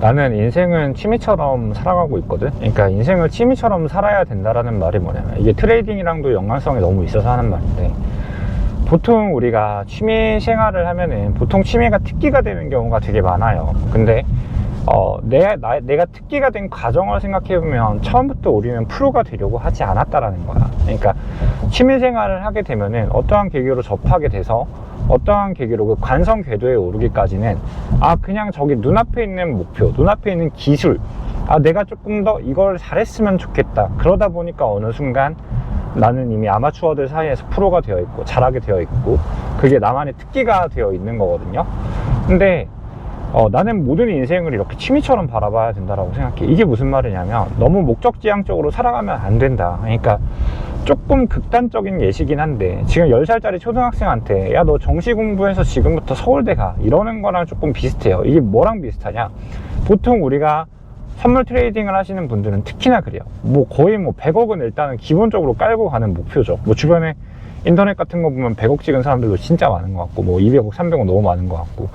나는 인생은 취미처럼 살아가고 있거든. 그러니까 인생을 취미처럼 살아야 된다라는 말이 뭐냐면, 이게 트레이딩이랑도 연관성이 너무 있어서 하는 말인데, 보통 우리가 취미 생활을 하면은 보통 취미가 특기가 되는 경우가 되게 많아요. 근데 내가 특기가 된 과정을 생각해보면 처음부터 우리는 프로가 되려고 하지 않았다라는 거야. 그러니까 취미 생활을 하게 되면은 어떠한 계기로 접하게 돼서 어떠한 계기로 그 관성 궤도에 오르기까지는 그냥 저기 눈앞에 있는 목표, 눈앞에 있는 기술, 내가 조금 더 이걸 잘했으면 좋겠다. 그러다 보니까 어느 순간 나는 이미 아마추어들 사이에서 프로가 되어 있고 잘하게 되어 있고, 그게 나만의 특기가 되어 있는 거거든요. 근데 나는 모든 인생을 이렇게 취미처럼 바라봐야 된다라고 생각해. 이게 무슨 말이냐면, 너무 목적지향적으로 살아가면 안 된다. 그러니까 조금 극단적인 예시긴 한데, 지금 10살짜리 초등학생한테 야, 너 정시 공부해서 지금부터 서울대 가, 이러는 거랑 조금 비슷해요. 이게 뭐랑 비슷하냐, 보통 우리가 선물 트레이딩을 하시는 분들은 특히나 그래요. 거의 100억은 일단은 기본적으로 깔고 가는 목표죠. 주변에 인터넷 같은 거 보면 100억 찍은 사람들도 진짜 많은 것 같고, 200억, 300억 너무 많은 것 같고,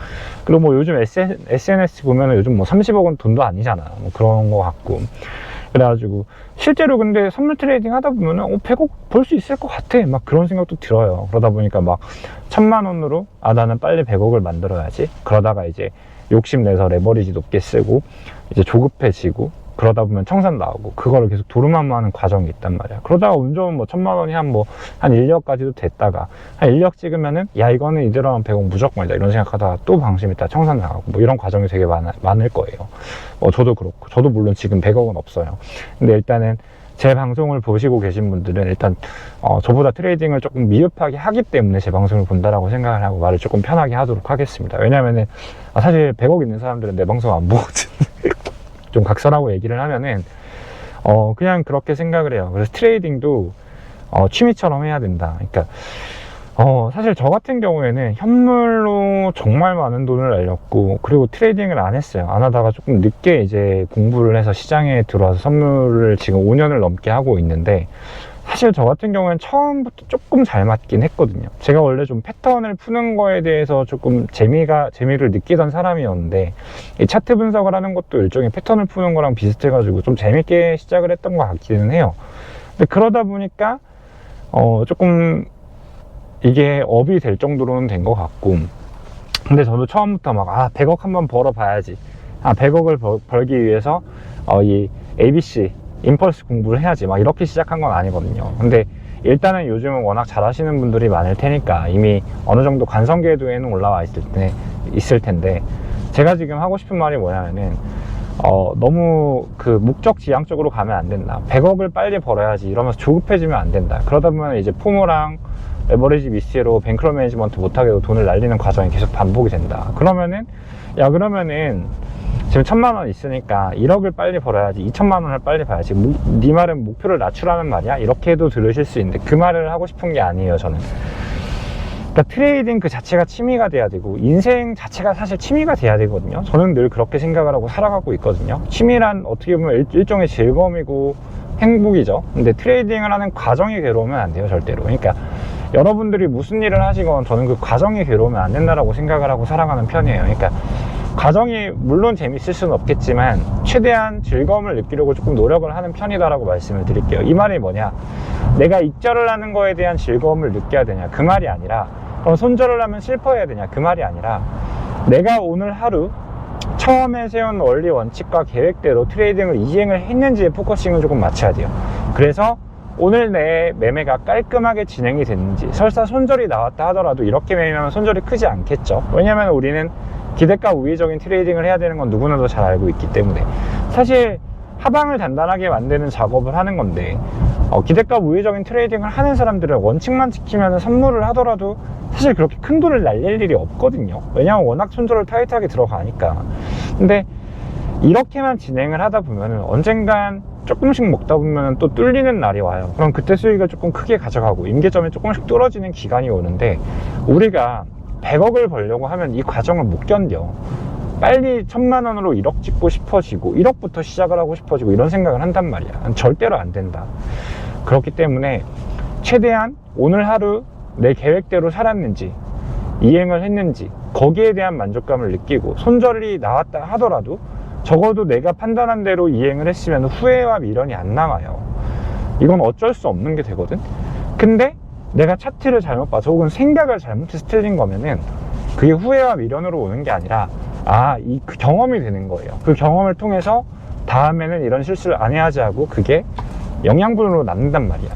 그리고 요즘 SNS 보면은 요즘 30억은 돈도 아니잖아. 그런 것 같고. 그래가지고 실제로 근데 선물 트레이딩 하다 보면은 100억 벌 수 있을 것 같아. 그런 생각도 들어요. 그러다 보니까 1000만 원으로 나는 빨리 100억을 만들어야지. 그러다가 이제 욕심내서 레버리지 높게 쓰고 이제 조급해지고, 그러다 보면 청산 나오고, 그거를 계속 도루마무하는 과정이 있단 말이야. 그러다가 운 좋으면 1000만 원이 한 1억까지도 됐다가, 한 1억 찍으면은 야, 이거는 이대로 하면 100억 무조건이다, 이런 생각하다가 또 방심이 있다 청산 나가고, 이런 과정이 되게 많을 거예요. 저도 그렇고, 저도 물론 지금 100억은 없어요. 근데 일단은 제 방송을 보시고 계신 분들은 일단 저보다 트레이딩을 조금 미흡하게 하기 때문에 제 방송을 본다라고 생각을 하고 말을 조금 편하게 하도록 하겠습니다. 왜냐면은 사실 100억 있는 사람들은 내 방송 안 보거든. 좀 각설하고 얘기를 하면은 그냥 그렇게 생각을 해요. 그래서 트레이딩도 취미처럼 해야 된다. 그러니까 사실 저 같은 경우에는 현물로 정말 많은 돈을 날렸고, 그리고 트레이딩을 안 했어요. 안 하다가 조금 늦게 이제 공부를 해서 시장에 들어와서 선물을 지금 5년을 넘게 하고 있는데, 사실 저 같은 경우에는 처음부터 조금 잘 맞긴 했거든요. 제가 원래 좀 패턴을 푸는 거에 대해서 조금 재미를 느끼던 사람이었는데, 이 차트 분석을 하는 것도 일종의 패턴을 푸는 거랑 비슷해가지고 좀 재밌게 시작을 했던 것 같기는 해요. 근데 그러다 보니까 조금 이게 업이 될 정도로는 된 것 같고, 근데 저도 처음부터 100억 한번 벌어봐야지, 100억을 벌기 위해서 이 ABC 임펄스 공부를 해야지, 이렇게 시작한 건 아니거든요. 근데 일단은 요즘은 워낙 잘하시는 분들이 많을 테니까 이미 어느 정도 관성 궤도에는 올라와 있을 텐데, 제가 지금 하고 싶은 말이 뭐냐면은 너무 그 목적지향적으로 가면 안 된다. 100억을 빨리 벌어야지 이러면서 조급해지면 안 된다. 그러다 보면 이제 포모랑 레버리지 미스로 뱅크로 매니지먼트 못하게도 돈을 날리는 과정이 계속 반복이 된다. 그러면은 지금 1000만 원 있으니까 1억을 빨리 벌어야지, 2000만 원을 빨리 봐야지, 네 말은 목표를 낮추라는 말이야? 이렇게도 들으실 수 있는데, 그 말을 하고 싶은 게 아니에요, 저는. 그러니까 트레이딩 그 자체가 취미가 돼야 되고, 인생 자체가 사실 취미가 돼야 되거든요. 저는 늘 그렇게 생각을 하고 살아가고 있거든요. 취미란 어떻게 보면 일종의 즐거움이고 행복이죠. 근데 트레이딩을 하는 과정이 괴로우면 안 돼요, 절대로. 그러니까 여러분들이 무슨 일을 하시건 저는 그 과정이 괴로우면 안 된다라고 생각을 하고 살아가는 편이에요. 그러니까 과정이 물론 재밌을 수는 없겠지만 최대한 즐거움을 느끼려고 조금 노력을 하는 편이다라고 말씀을 드릴게요. 이 말이 뭐냐, 내가 익절을 하는 거에 대한 즐거움을 느껴야 되냐, 그 말이 아니라, 그럼 손절을 하면 슬퍼해야 되냐, 그 말이 아니라, 내가 오늘 하루 처음에 세운 원리 원칙과 계획대로 트레이딩을 이행을 했는지에 포커싱을 조금 맞춰야 돼요. 그래서 오늘 내 매매가 깔끔하게 진행이 됐는지, 설사 손절이 나왔다 하더라도 이렇게 매매하면 손절이 크지 않겠죠. 왜냐면 우리는 기대가 우위적인 트레이딩을 해야 되는 건 누구나도 잘 알고 있기 때문에, 사실 하방을 단단하게 만드는 작업을 하는 건데, 기대가 우위적인 트레이딩을 하는 사람들은 원칙만 지키면 선물을 하더라도 사실 그렇게 큰 돈을 날릴 일이 없거든요. 왜냐면 워낙 손절을 타이트하게 들어가니까. 근데 이렇게만 진행을 하다 보면은 언젠간 조금씩 먹다 보면 또 뚫리는 날이 와요. 그럼 그때 수익을 조금 크게 가져가고 임계점이 조금씩 뚫어지는 기간이 오는데, 우리가 100억을 벌려고 하면 이 과정을 못 견뎌. 빨리 1000만 원으로 1억 찍고 싶어지고 1억부터 시작을 하고 싶어지고 이런 생각을 한단 말이야. 절대로 안 된다. 그렇기 때문에 최대한 오늘 하루 내 계획대로 살았는지, 이행을 했는지, 거기에 대한 만족감을 느끼고, 손절이 나왔다 하더라도 적어도 내가 판단한 대로 이행을 했으면 후회와 미련이 안 남아요. 이건 어쩔 수 없는 게 되거든. 근데 내가 차트를 잘못 봐서 혹은 생각을 잘못해서 틀린 거면은 그게 후회와 미련으로 오는 게 아니라 그 경험이 되는 거예요. 그 경험을 통해서 다음에는 이런 실수를 안 해야지 하고 그게 영양분으로 남는단 말이야.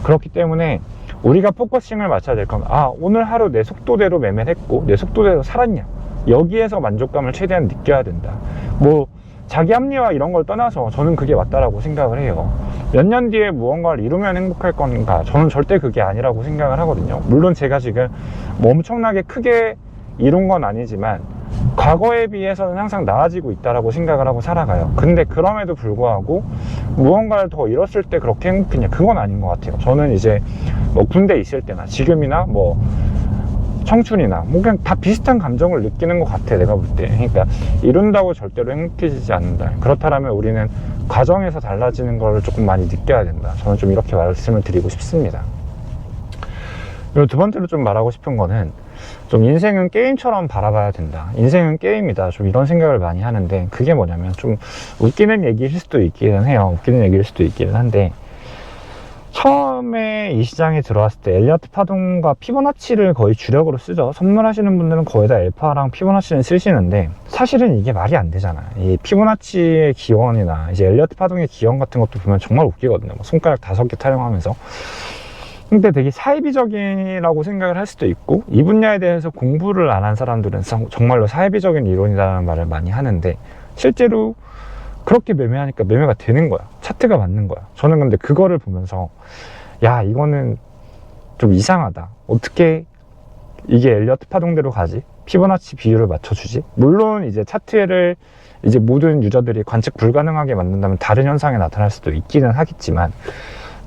그렇기 때문에 우리가 포커싱을 맞춰야 될 건 오늘 하루 내 속도대로 매매를 했고 내 속도대로 살았냐, 여기에서 만족감을 최대한 느껴야 된다. 뭐 자기 합리화 이런 걸 떠나서 저는 그게 맞다라고 생각을 해요. 몇 년 뒤에 무언가를 이루면 행복할 건가, 저는 절대 그게 아니라고 생각을 하거든요. 물론 제가 지금 뭐 엄청나게 크게 이룬 건 아니지만 과거에 비해서는 항상 나아지고 있다라고 생각을 하고 살아가요. 근데 그럼에도 불구하고 무언가를 더 이뤘을 때 그렇게 행복했냐, 그건 아닌 것 같아요. 저는 이제 뭐 군대에 있을 때나 지금이나 뭐 청춘이나 뭐 그냥 다 비슷한 감정을 느끼는 것 같아, 내가 볼 때. 그러니까 이룬다고 절대로 행복해지지 않는다. 그렇다면 우리는 과정에서 달라지는 걸 조금 많이 느껴야 된다. 저는 좀 이렇게 말씀을 드리고 싶습니다. 그리고 두 번째로 좀 말하고 싶은 거는, 좀 인생은 게임처럼 바라봐야 된다. 인생은 게임이다. 좀 이런 생각을 많이 하는데, 그게 뭐냐면 좀 웃기는 얘기일 수도 있기는 해요. 웃기는 얘기일 수도 있기는 한데, 처음에 이 시장에 들어왔을 때 엘리어트 파동과 피보나치를 거의 주력으로 쓰죠. 선물하시는 분들은 거의 다 알파랑 피보나치를 쓰시는데, 사실은 이게 말이 안 되잖아요. 이 피보나치의 기원이나 이제 엘리어트 파동의 기원 같은 것도 보면 정말 웃기거든요. 뭐 손가락 5개 타령하면서. 근데 되게 사이비적이라고 생각을 할 수도 있고, 이 분야에 대해서 공부를 안 한 사람들은 정말로 사이비적인 이론이라는 말을 많이 하는데, 실제로 그렇게 매매하니까 매매가 되는 거야. 차트가 맞는 거야. 저는 근데 그거를 보면서 이거는 좀 이상하다. 어떻게 이게 엘리어트 파동대로 가지? 피보나치 비율을 맞춰주지? 물론 이제 차트를 이제 모든 유저들이 관측 불가능하게 만든다면 다른 현상이 나타날 수도 있기는 하겠지만,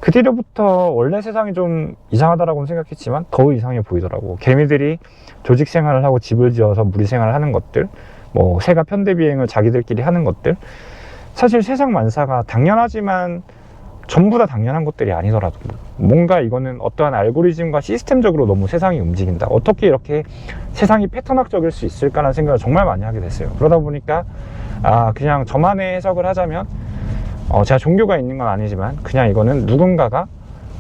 그 뒤로부터 원래 세상이 좀 이상하다라고는 생각했지만 더 이상해 보이더라고. 개미들이 조직 생활을 하고 집을 지어서 무리 생활을 하는 것들, 뭐 새가 편대 비행을 자기들끼리 하는 것들, 사실 세상 만사가 당연하지만 전부 다 당연한 것들이 아니더라도 뭔가 이거는 어떠한 알고리즘과 시스템적으로 너무 세상이 움직인다. 어떻게 이렇게 세상이 패턴학적일 수 있을까라는 생각을 정말 많이 하게 됐어요. 그러다 보니까 그냥 저만의 해석을 하자면, 제가 종교가 있는 건 아니지만 그냥 이거는 누군가가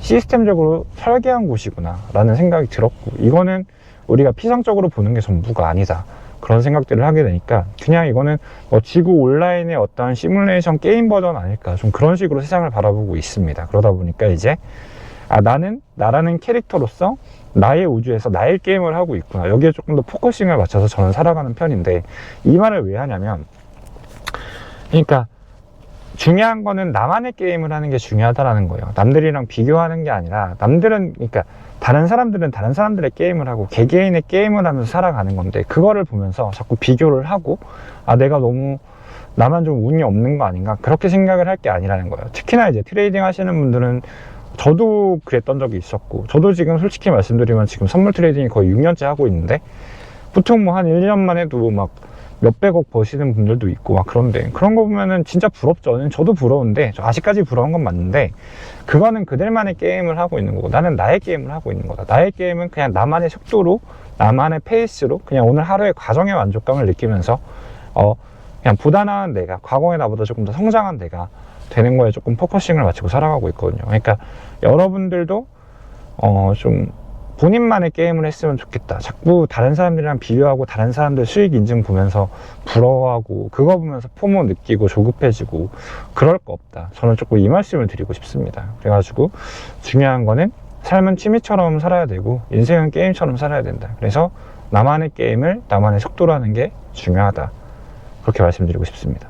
시스템적으로 설계한 곳이구나 라는 생각이 들었고, 이거는 우리가 피상적으로 보는 게 전부가 아니다, 그런 생각들을 하게 되니까 그냥 이거는 지구 온라인의 어떤 시뮬레이션 게임 버전 아닐까, 좀 그런 식으로 세상을 바라보고 있습니다. 그러다 보니까 이제 나는 나라는 캐릭터로서 나의 우주에서 나의 게임을 하고 있구나, 여기에 조금 더 포커싱을 맞춰서 저는 살아가는 편인데, 이 말을 왜 하냐면, 그러니까 중요한 거는 나만의 게임을 하는 게 중요하다라는 거예요. 남들이랑 비교하는 게 아니라, 그러니까 다른 사람들은 다른 사람들의 게임을 하고 개개인의 게임을 하면서 살아가는 건데, 그거를 보면서 자꾸 비교를 하고 내가 너무 나만 좀 운이 없는 거 아닌가, 그렇게 생각을 할 게 아니라는 거예요. 특히나 이제 트레이딩 하시는 분들은, 저도 그랬던 적이 있었고, 저도 지금 솔직히 말씀드리면 지금 선물 트레이딩이 거의 6년째 하고 있는데, 보통 뭐 한 1년만 해도 막 몇백억 버시는 분들도 있고 막 그런데, 그런 거 보면은 진짜 부럽죠. 저도 부러운데, 아직까지 부러운 건 맞는데, 그거는 그들만의 게임을 하고 있는 거고, 나는 나의 게임을 하고 있는 거다. 나의 게임은 그냥 나만의 속도로, 나만의 페이스로, 그냥 오늘 하루의 과정의 만족감을 느끼면서 그냥 보다 나은 내가, 과거의 나보다 조금 더 성장한 내가 되는 거에 조금 포커싱을 맞추고 살아가고 있거든요. 그러니까 여러분들도 좀 본인만의 게임을 했으면 좋겠다. 자꾸 다른 사람들이랑 비교하고 다른 사람들 수익 인증 보면서 부러워하고 그거 보면서 포모 느끼고 조급해지고 그럴 거 없다. 저는 조금 이 말씀을 드리고 싶습니다. 그래가지고 중요한 거는 삶은 취미처럼 살아야 되고 인생은 게임처럼 살아야 된다. 그래서 나만의 게임을 나만의 속도로 하는 게 중요하다. 그렇게 말씀드리고 싶습니다.